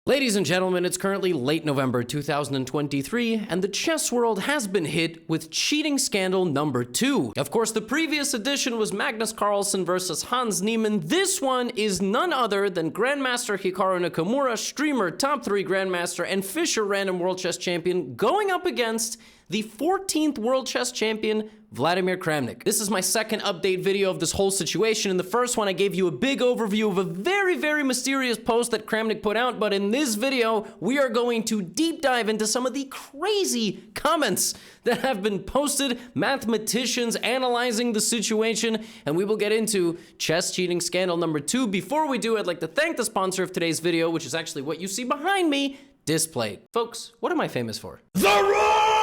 Ladies and gentlemen, it's currently late November 2023, and the chess world has been hit with cheating scandal number 2. Of course, the previous edition was Magnus Carlsen versus Hans Niemann. This one is none other than Grandmaster Hikaru Nakamura, streamer, top 3 Grandmaster, and Fischer Random World Chess Champion, going up against the 14th World Chess Champion, Vladimir Kramnik. This is my second update video of this whole situation. In the first one, I gave you a big overview of a very mysterious post that Kramnik put out, but in this video, we are going to deep dive into some of the crazy comments that have been posted, mathematicians analyzing the situation, and we will get into chess cheating scandal number 2. Before we do, I'd like to thank the sponsor of today's video, which is actually what you see behind me, Displayed. Folks, what am I famous for? The Rock!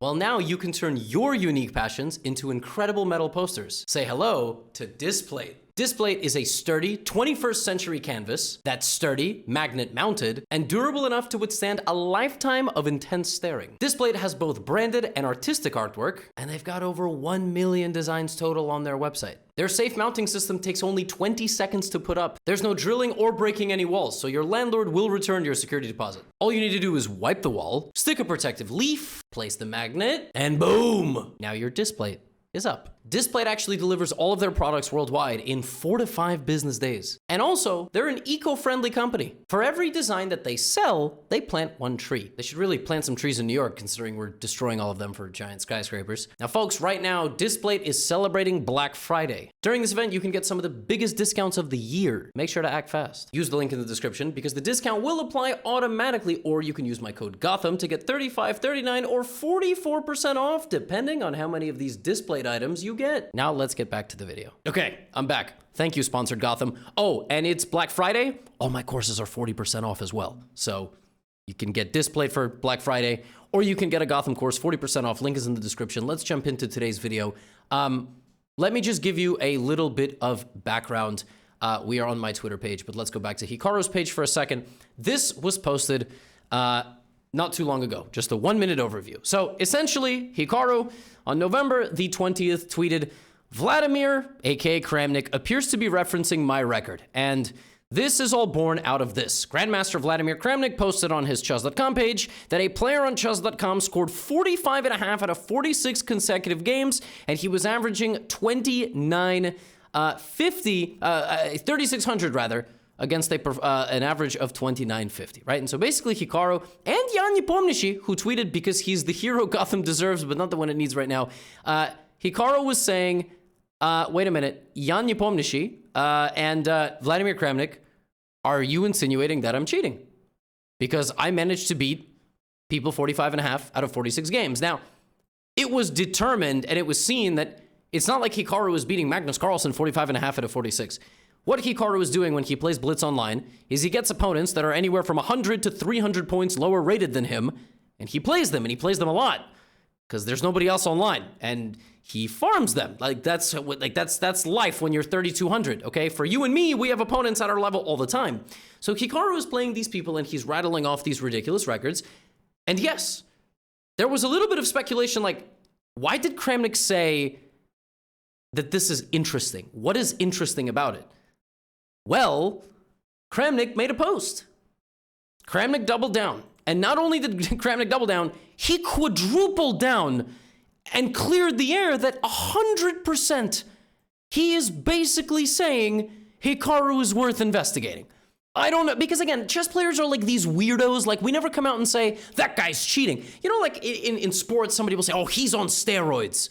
Well, now you can turn your unique passions into incredible metal posters. Say hello to Displayed. Displayed is a sturdy 21st century canvas that's sturdy, magnet mounted, and durable enough to withstand a lifetime of intense staring. Displayed has both branded and artistic artwork, and they've got over 1 million designs total on their website. Their safe mounting system takes only 20 seconds to put up. There's no drilling or breaking any walls, so your landlord will return your security deposit. All you need to do is wipe the wall, stick a protective leaf, place the magnet, and boom! Now your Displayed is up. Displayed actually delivers all of their products worldwide in 4 to 5 business days. And also, they're an eco-friendly company. For every design that they sell, they plant 1 tree. They should really plant some trees in New York, considering we're destroying all of them for giant skyscrapers. Now folks, right now, Displayed is celebrating Black Friday. During this event, you can get some of the biggest discounts of the year. Make sure to act fast. Use the link in the description because the discount will apply automatically, or you can use my code Gotham to get 35, 39, or 44% off, depending on how many of these Displayed items you get. Now let's get back to the video. Okay, I'm back. Thank you, sponsored Gotham. Oh, and it's Black Friday. All my courses are 40% off as well. So you can get Displayed for Black Friday, or you can get a Gotham course 40% off. Link is in the description. Let's jump into today's video. Let me just give you a little bit of background. We are on my Twitter page, but let's go back to Hikaru's page for a second. This was posted not too long ago, just a 1-minute overview. So essentially, Hikaru on November the 20th tweeted, Vladimir, aka Kramnik, appears to be referencing my record. And this is all born out of this. Grandmaster Vladimir Kramnik posted on his chess.com page that a player on chess.com scored 45.5 out of 46 consecutive games, and he was averaging 3,600 rather, against an average of 2950, right? And so basically Hikaru and Jan Nepomniachtchi, who tweeted because he's the hero Gotham deserves, but not the one it needs right now, Hikaru was saying, wait a minute, Jan Nepomniachtchi and Vladimir Kramnik, are you insinuating that I'm cheating? Because I managed to beat people 45.5 out of 46 games. Now, it was determined and it was seen that it's not like Hikaru was beating Magnus Carlsen 45.5 out of 46. What Hikaru is doing when he plays Blitz online is he gets opponents that are anywhere from 100 to 300 points lower rated than him, and he plays them, and he plays them a lot because there's nobody else online, and he farms them. That's life when you're 3,200. Okay, for you and me, we have opponents at our level all the time. So Hikaru is playing these people, and he's rattling off these ridiculous records. And yes, there was a little bit of speculation, like, why did Kramnik say that this is interesting? What is interesting about it? Well, Kramnik made a post. Kramnik doubled down. And not only did Kramnik double down, he quadrupled down and cleared the air that 100% he is basically saying Hikaru is worth investigating. I don't know, because again, chess players are like these weirdos. Like, we never come out and say, that guy's cheating. You know, like in sports, somebody will say, oh, he's on steroids.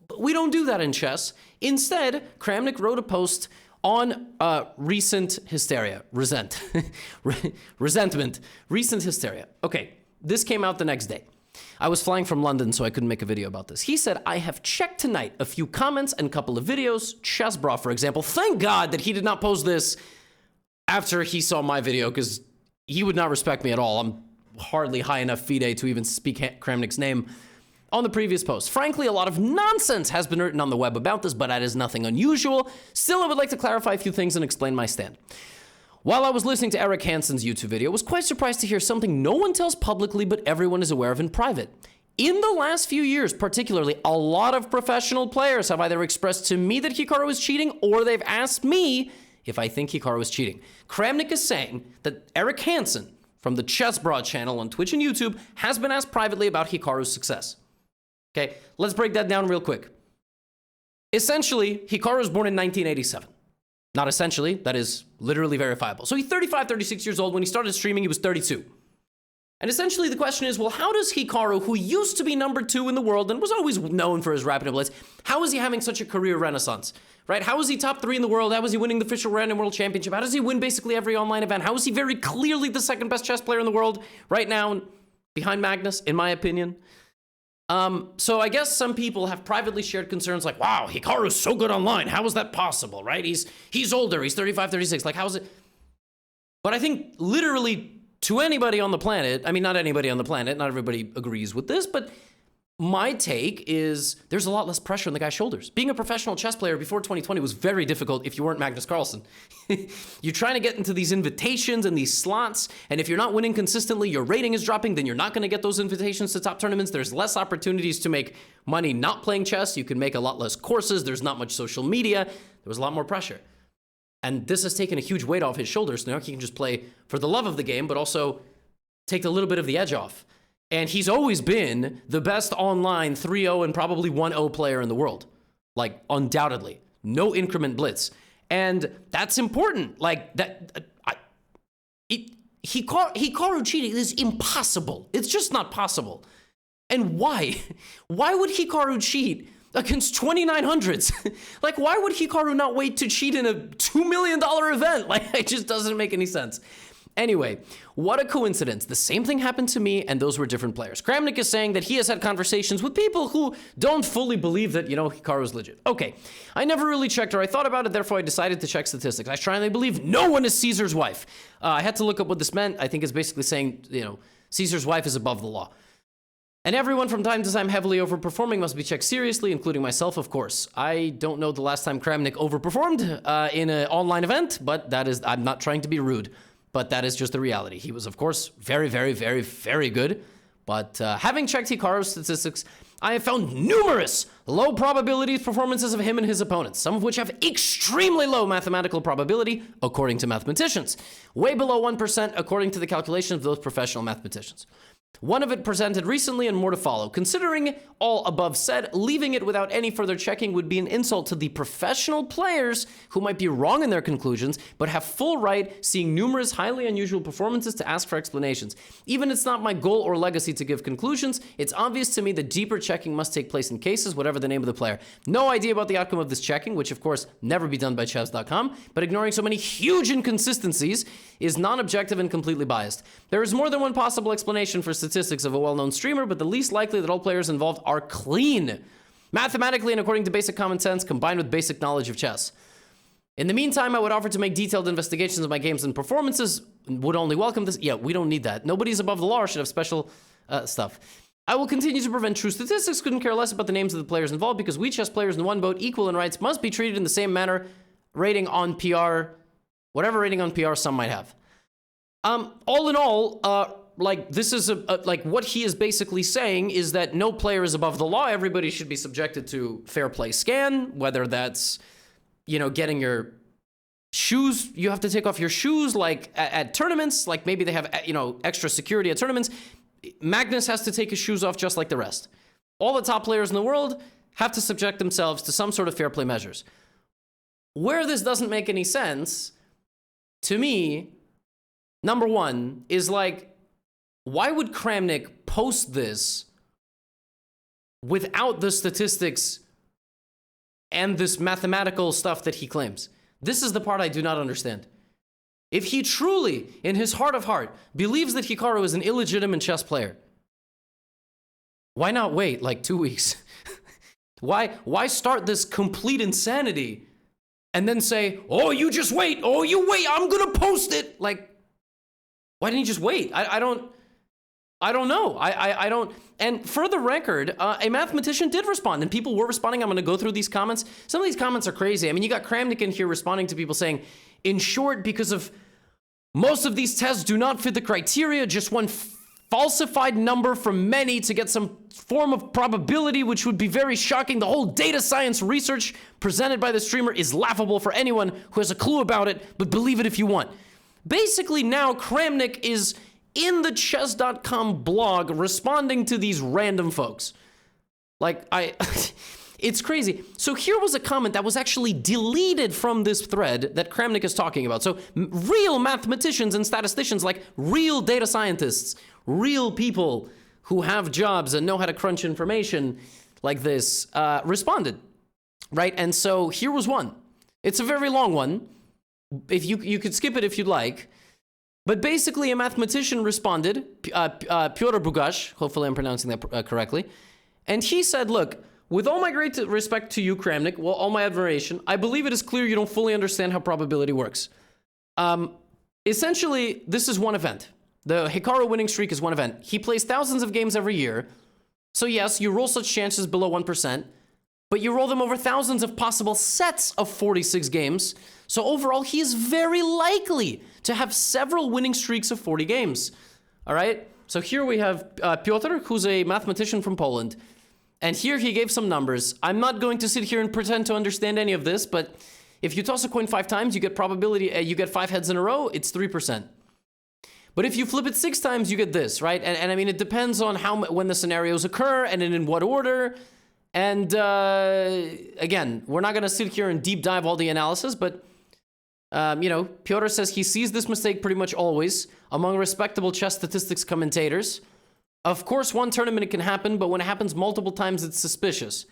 But we don't do that in chess. Instead, Kramnik wrote a post on recent hysteria, resentment, recent hysteria. Okay, this came out the next day. I was flying from London, so I couldn't make a video about this. He said, I have checked tonight a few comments and a couple of videos. Chessbra, for example. Thank God that he did not post this after he saw my video, because he would not respect me at all. I'm hardly high enough FIDE to even speak Kramnik's name. On the previous post, frankly, a lot of nonsense has been written on the web about this, but that is nothing unusual. Still, I would like to clarify a few things and explain my stand. While I was listening to Eric Hansen's YouTube video, I was quite surprised to hear something no one tells publicly, but everyone is aware of in private. In the last few years, particularly, a lot of professional players have either expressed to me that Hikaru is cheating, or they've asked me if I think Hikaru is cheating. Kramnik is saying that Eric Hansen from the Chess Broad channel on Twitch and YouTube has been asked privately about Hikaru's success. Okay, let's break that down real quick. Essentially, Hikaru was born in 1987. Not essentially, that is literally verifiable. So he's 35, 36 years old. When he started streaming, he was 32. And essentially the question is, well, how does Hikaru, who used to be number 2 in the world and was always known for his rapid blitz, how is he having such a career renaissance, right? How is he top 3 in the world? How is he winning the official random world championship? How does he win basically every online event? How is he very clearly the second best chess player in the world right now, behind Magnus, in my opinion? So I guess some people have privately shared concerns like, wow, Hikaru's so good online. How is that possible, right? He's older, he's 35, 36. Like, how is it? But I think literally to anybody on the planet, I mean, not anybody on the planet, not everybody agrees with this, but my take is there's a lot less pressure on the guy's shoulders. Being a professional chess player before 2020 was very difficult if you weren't Magnus Carlsen. You're trying to get into these invitations and these slots, and if you're not winning consistently, your rating is dropping, then you're not going to get those invitations to top tournaments. There's less opportunities to make money not playing chess. You can make a lot less courses. There's not much social media. There was a lot more pressure. And this has taken a huge weight off his shoulders. Now he can just play for the love of the game, but also take a little bit of the edge off. And he's always been the best online 3-0 and probably 1-0 player in the world. Like, undoubtedly. No increment blitz. And that's important. Like, Hikaru cheating is impossible. It's just not possible. And why? Why would Hikaru cheat against 2900s? Like, why would Hikaru not wait to cheat in a $2 million event? Like, it just doesn't make any sense. Anyway, what a coincidence. The same thing happened to me, and those were different players. Kramnik is saying that he has had conversations with people who don't fully believe that, Hikaru is legit. Okay, I never really checked, or I thought about it, therefore I decided to check statistics. I strongly believe no one is Caesar's wife. I had to look up what this meant. I think it's basically saying, Caesar's wife is above the law. And everyone from time to time heavily overperforming must be checked seriously, including myself, of course. I don't know the last time Kramnik overperformed in an online event, but I'm not trying to be rude. But that is just the reality. He was, of course, very, very, very, very good. But having checked Hikaru's statistics, I have found numerous low probability performances of him and his opponents, some of which have extremely low mathematical probability, according to mathematicians. Way below 1%, according to the calculations of those professional mathematicians. One of it presented recently and more to follow. Considering all above said, leaving it without any further checking would be an insult to the professional players who might be wrong in their conclusions, but have full right, seeing numerous highly unusual performances, to ask for explanations. Even it's not my goal or legacy to give conclusions, it's obvious to me that deeper checking must take place in cases, whatever the name of the player. No idea about the outcome of this checking, which of course never be done by chess.com, but ignoring so many huge inconsistencies is non-objective and completely biased. There is more than one possible explanation for statistics of a well-known streamer, but the least likely that all players involved are clean, mathematically and according to basic common sense, combined with basic knowledge of chess. In the meantime, I would offer to make detailed investigations of my games and performances. Would only welcome this. Yeah, we don't need that. Nobody's above the law or should have special stuff. I will continue to prevent true statistics, couldn't care less about the names of the players involved, because we chess players in one boat, equal in rights, must be treated in the same manner. Rating on PR, whatever rating on PR some might have. All in all, like, this is like what he is basically saying is that no player is above the law. Everybody should be subjected to fair play scan, whether that's, getting your shoes. You have to take off your shoes, like at tournaments, like maybe they have, extra security at tournaments. Magnus has to take his shoes off just like the rest. All the top players in the world have to subject themselves to some sort of fair play measures. Where this doesn't make any sense, to me, number one, is like, why would Kramnik post this without the statistics and this mathematical stuff that he claims? This is the part I do not understand. If he truly, in his heart of heart, believes that Hikaru is an illegitimate chess player, why not wait like 2 weeks? Why start this complete insanity and then say, oh, you just wait. Oh, you wait. I'm going to post it. Like, why didn't he just wait? I don't know. I don't. And for the record, a mathematician did respond, and people were responding. I'm going to go through these comments. Some of these comments are crazy. I mean, you got Kramnik in here responding to people saying, in short, because of most of these tests do not fit the criteria, just one falsified number from many to get some form of probability, which would be very shocking. The whole data science research presented by the streamer is laughable for anyone who has a clue about it, but believe it if you want. Basically, now Kramnik is in the chess.com blog responding to these random folks. It's crazy. So here was a comment that was actually deleted from this thread that Kramnik is talking about. So real mathematicians and statisticians, like real data scientists, real people who have jobs and know how to crunch information like this, responded, right? And so here was one. It's a very long one. If you could skip it if you'd like. But basically, a mathematician responded, Pyotr Bugash, hopefully I'm pronouncing that correctly, and he said, look, with all my great respect to you, Kramnik, well, all my admiration, I believe it is clear you don't fully understand how probability works. Essentially, this is one event. The Hikaru winning streak is one event. He plays thousands of games every year. So yes, you roll such chances below 1%, but you roll them over thousands of possible sets of 46 games. So overall, he is very likely to have several winning streaks of 40 games. All right? So here we have Piotr, who's a mathematician from Poland. And here he gave some numbers. I'm not going to sit here and pretend to understand any of this, but if you toss a coin 5 times, you get probability, you get 5 heads in a row, it's 3%. But if you flip it 6 times, you get this, right? And I mean, it depends on when the scenarios occur and in what order. And again, we're not going to sit here and deep dive all the analysis, but Pyotr says he sees this mistake pretty much always among respectable chess statistics commentators. Of course, one tournament it can happen, but when it happens multiple times, it's suspicious.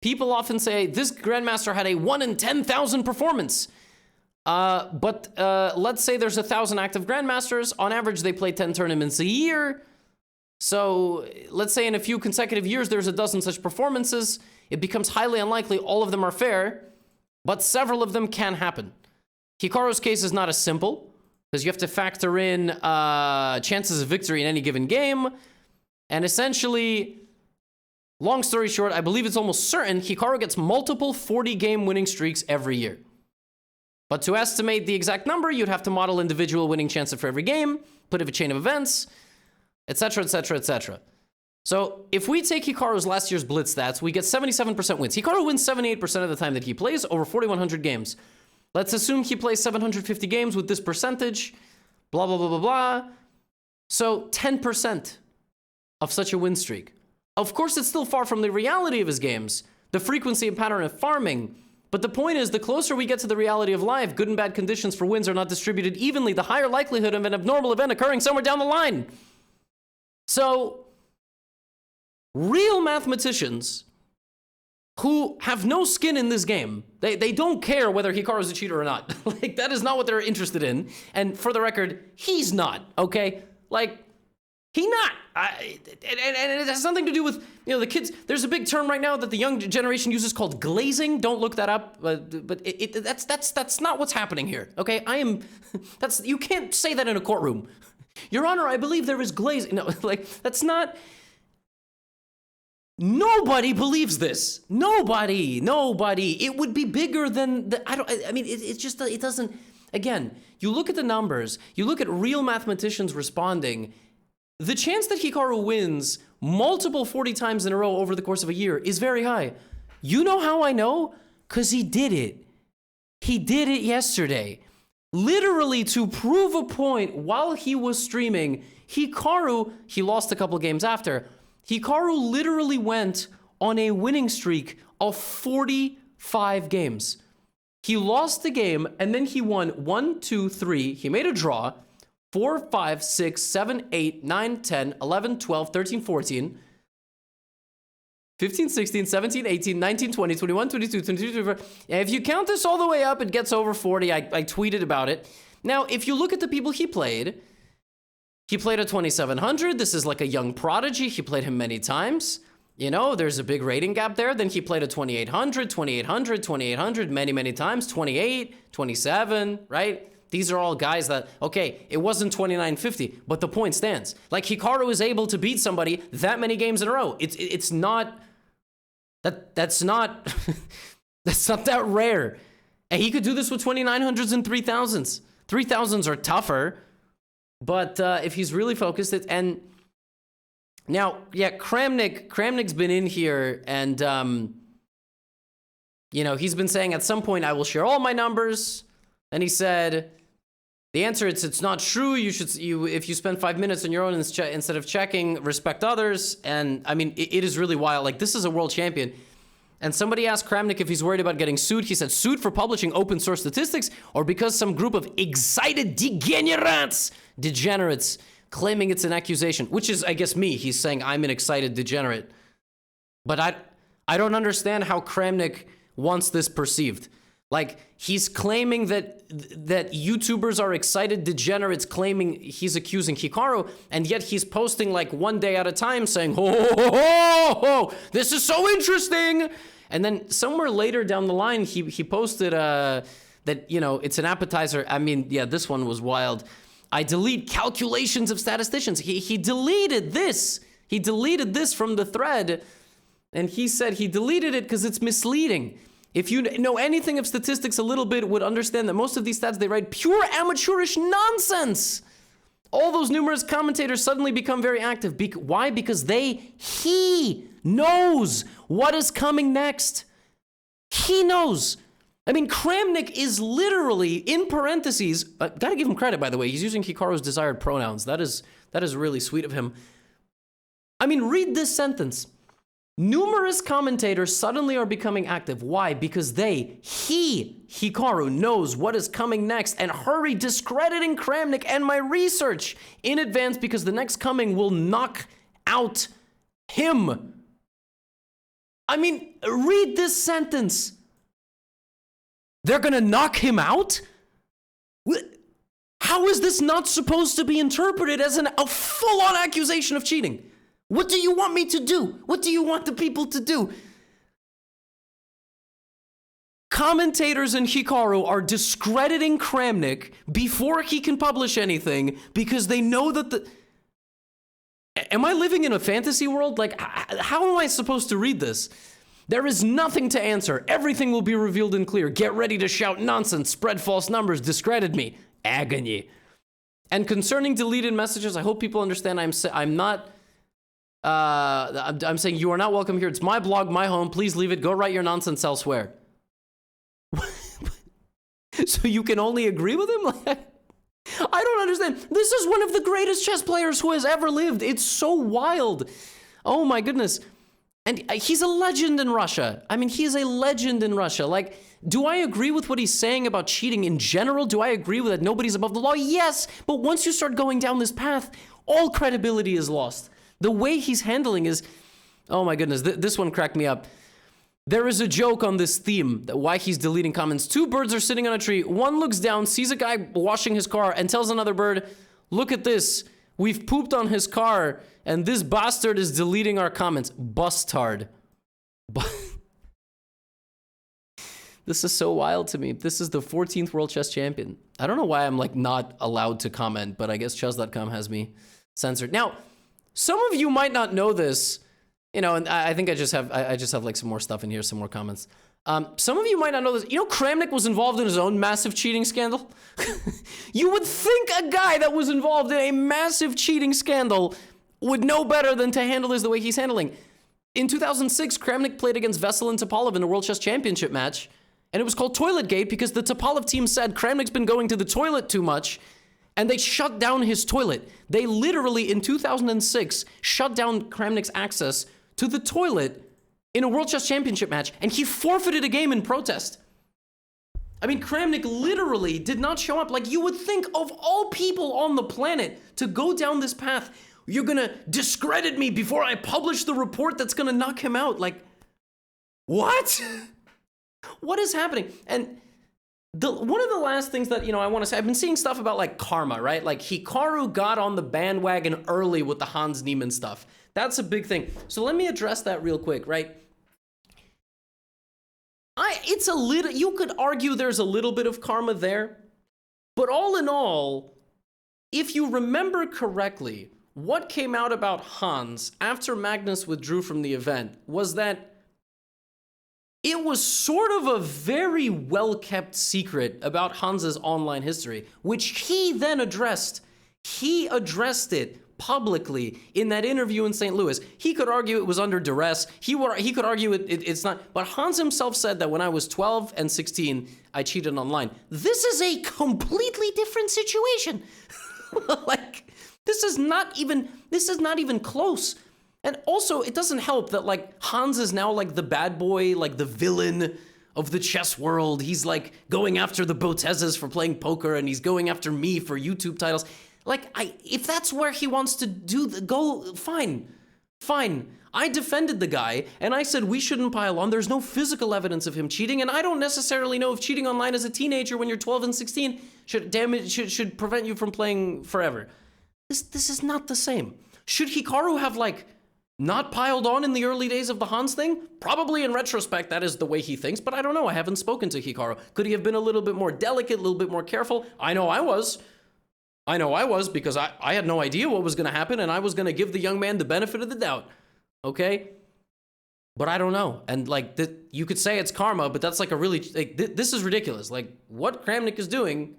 People often say, this grandmaster had a 1 in 10,000 performance. But let's say there's 1,000 active grandmasters. On average, they play 10 tournaments a year. So let's say in a few consecutive years, there's a dozen such performances. It becomes highly unlikely all of them are fair, but several of them can happen. Hikaru's case is not as simple, because you have to factor in chances of victory in any given game. And essentially, long story short, I believe it's almost certain Hikaru gets multiple 40-game winning streaks every year. But to estimate the exact number, you'd have to model individual winning chances for every game, put a chain of events, etc., etc., etc. So if we take Hikaru's last year's blitz stats, we get 77% wins. Hikaru wins 78% of the time that he plays over 4,100 games. Let's assume he plays 750 games with this percentage, blah, blah, blah, blah, blah. So 10% of such a win streak. Of course, it's still far from the reality of his games, the frequency and pattern of farming. But the point is, the closer we get to the reality of life, good and bad conditions for wins are not distributed evenly, the higher likelihood of an abnormal event occurring somewhere down the line. So, real mathematicians who have no skin in this game, they don't care whether Hikaru is a cheater or not. Like, that is not what they're interested in. And for the record, he's not, okay? Like, he's not. And it has something to do with, the kids. There's a big term right now that the young generation uses called glazing. Don't look that up. But that's not what's happening here, okay? You can't say that in a courtroom. Your Honor, I believe there is glazing. No, that's not. Nobody believes this. Nobody. It would be bigger than it doesn't. Again, you look at the numbers, you look at real mathematicians responding. The chance that Hikaru wins multiple 40 times in a row over the course of a year is very high. You know how I know? Because he did it. He did it yesterday. Literally to prove a point while he was streaming, Hikaru, he lost a couple games after, Hikaru literally went on a winning streak of 45 games. He lost the game and then he won 1, 2, 3. He made a draw. 4, 5, 6, 7, 8, 9, 10, 11, 12, 13, 14, 15, 16, 17, 18, 19, 20, 21, 22, 23, 24. And if you count this all the way up, it gets over 40. I tweeted about it. Now, if you look at the people he played a 2700. This is like a young prodigy. He played him many times. There's a big rating gap there. Then he played a 2800, many, many times. 28, 27, right? These are all guys that, okay, it wasn't 2950, but the point stands. Like, Hikaru is able to beat somebody that many games in a row. It's not, that's not that rare. And he could do this with 2900s and 3000s. 3000s are tougher, but if he's really focused, and Now, yeah, Kramnik's been in here and, you know, he's been saying at some point, I will share all my numbers. And he said, the answer is it's not true. If you spend 5 minutes on your own instead of checking, respect others. And I mean, it is really wild. Like, this is a world champion. And somebody asked Kramnik if he's worried about getting sued. He said, sued for publishing open source statistics or because some group of excited degenerates claiming it's an accusation, which is, I guess, me. He's saying I'm an excited degenerate. But I don't understand how Kramnik wants this perceived. Like, he's claiming that YouTubers are excited degenerates, claiming he's accusing Hikaru, and yet he's posting like one day at a time saying, oh, this is so interesting. And then somewhere later down the line, he posted that, you know, it's an appetizer. I mean, yeah, this one was wild. I delete calculations of statisticians. He deleted this. He deleted this from the thread, and he said he deleted it because it's misleading. If you know anything of statistics a little bit, would understand that most of these stats they write pure amateurish nonsense. All those numerous commentators suddenly become very active. Why? Because he knows what is coming next. He knows. I mean, Kramnik is literally, in parentheses, gotta give him credit, by the way. He's using Hikaru's desired pronouns. That is really sweet of him. I mean, read this sentence. Numerous commentators suddenly are becoming active. Why? Because Hikaru, knows what is coming next and hurry discrediting Kramnik and my research in advance because the next coming will knock out him. I mean, read this sentence. They're gonna knock him out? How is this not supposed to be interpreted as a full-on accusation of cheating? What do you want me to do? What do you want the people to do? Commentators in Hikaru are discrediting Kramnik before he can publish anything because they know that Am I living in a fantasy world? Like, how am I supposed to read this? There is nothing to answer. Everything will be revealed and clear. Get ready to shout nonsense, spread false numbers, discredit me. Agony. And concerning deleted messages, I hope people understand I'm not... I'm saying you are not welcome here. It's my blog, my home. Please leave it. Go write your nonsense elsewhere. So you can only agree with him? I don't understand. This is one of the greatest chess players who has ever lived. It's so wild. Oh my goodness. And he's a legend in Russia. I mean, he's a legend in Russia. Like, do I agree with what he's saying about cheating in general? Do I agree with that nobody's above the law? Yes. But once you start going down this path, all credibility is lost. The way he's handling is, oh my goodness, this one cracked me up. There is a joke on this theme, why he's deleting comments. Two birds are sitting on a tree. One looks down, sees a guy washing his car, and tells another bird, look at this. We've pooped on his car, and this bastard is deleting our comments. Bustard. This is so wild to me. This is the 14th World Chess Champion. I don't know why I'm like not allowed to comment, but I guess chess.com has me censored. Now, some of you might not know this, you know, and I think I just have like some more stuff in here, some more comments. Some of you might not know this. You know, Kramnik was involved in his own massive cheating scandal. You would think a guy that was involved in a massive cheating scandal would know better than to handle this the way he's handling. In 2006, Kramnik played against Vesel and Topalov in a World Chess Championship match, and it was called Toilet Gate because the Topalov team said Kramnik's been going to the toilet too much, and they shut down his toilet. They literally, in 2006, shut down Kramnik's access to the toilet in a World Chess Championship match, and he forfeited a game in protest. I mean, Kramnik literally did not show up. Like, you would think of all people on the planet to go down this path, you're gonna discredit me before I publish the report that's gonna knock him out. Like, what? What is happening? And one of the last things that, you know, I want to say, I've been seeing stuff about like karma, right? Like Hikaru got on the bandwagon early with the Hans Niemann stuff. That's a big thing. So let me address that real quick, right? It's a little, you could argue there's a little bit of karma there, but all in all, if you remember correctly, what came out about Hans after Magnus withdrew from the event was that it was sort of a very well-kept secret about Hans's online history, which he then addressed. He addressed it publicly in that interview in St. Louis. He could argue it was under duress. He could argue it's not. But Hans himself said that when I was 12 and 16, I cheated online. This is a completely different situation. Like, this is not even close. And also, it doesn't help that, like, Hans is now, like, the bad boy, like, the villain of the chess world. He's, like, going after the Botezes for playing poker, and he's going after me for YouTube titles. Like, if that's where he wants to go, fine. I defended the guy, and I said we shouldn't pile on. There's no physical evidence of him cheating, and I don't necessarily know if cheating online as a teenager when you're 12 and 16 should prevent you from playing forever. This is not the same. Should Hikaru have, like, not piled on in the early days of the Hans thing? Probably in retrospect, that is the way he thinks, but I don't know. I haven't spoken to Hikaru. Could he have been a little bit more delicate, a little bit more careful? I know I was because I had no idea what was going to happen, and I was going to give the young man the benefit of the doubt. Okay? But I don't know. And, like, you could say it's karma, but that's like a really, like, this is ridiculous. Like, what Kramnik is doing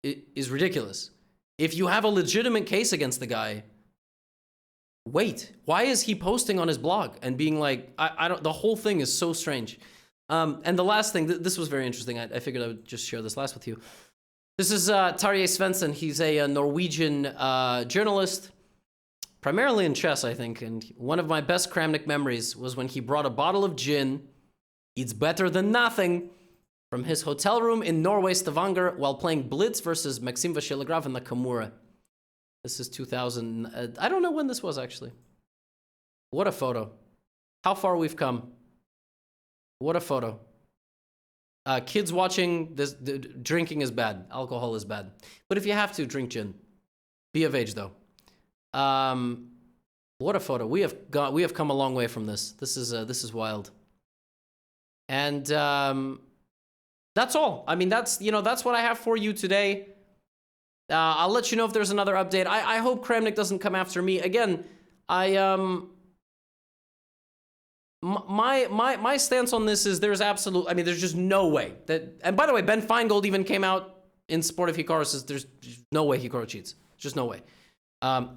is ridiculous. If you have a legitimate case against the guy, wait, why is he posting on his blog and being like, I don't, the whole thing is so strange. And the last thing, this was very interesting. I figured I would just share this last with you. This is Tarjei Svensson. He's a Norwegian journalist, primarily in chess, I think. And one of my best Kramnik memories was when he brought a bottle of gin, it's better than nothing, from his hotel room in Norway, Stavanger, while playing Blitz versus Maxim Vachilegrad in the Nakamura. This is 2000. I don't know when this was, actually. What a photo. How far we've come. What a photo. Kids watching this, drinking is bad. Alcohol is bad. But if you have to, drink gin. Be of age, though. What a photo. We have come a long way from this. This is wild. And that's all. I mean, that's what I have for you today. I'll let you know if there's another update. I hope Kramnik doesn't come after me again. My stance on this is there's just no way that. And by the way, Ben Feingold even came out in support of Hikaru, says there's no way Hikaru cheats. Just no way.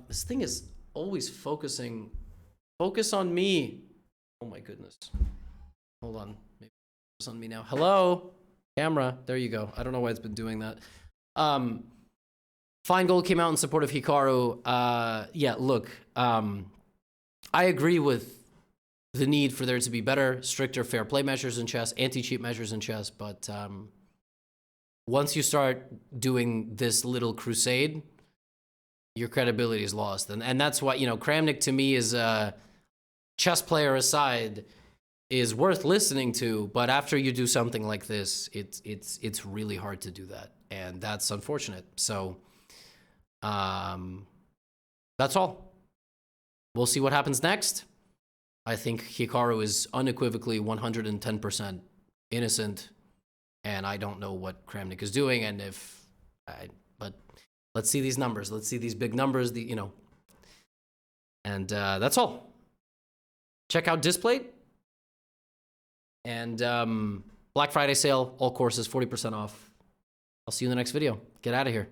This thing is always focus on me. Oh my goodness. Hold on. Maybe focus on me now. Hello, camera. There you go. I don't know why it's been doing that. Feingold came out in support of Hikaru. Yeah, look, I agree with the need for there to be better, stricter fair play measures in chess, anti-cheat measures in chess, but once you start doing this little crusade, your credibility is lost. And that's why, Kramnik to me is a chess player aside, is worth listening to, but after you do something like this, it's really hard to do that. And that's unfortunate. So that's all. We'll see what happens next. I think Hikaru is unequivocally 110% innocent, and I don't know what Kramnik is doing. And but let's see these numbers. Let's see these big numbers. And that's all. Check out Display. And Black Friday sale, all courses 40% off. I'll see you in the next video. Get out of here.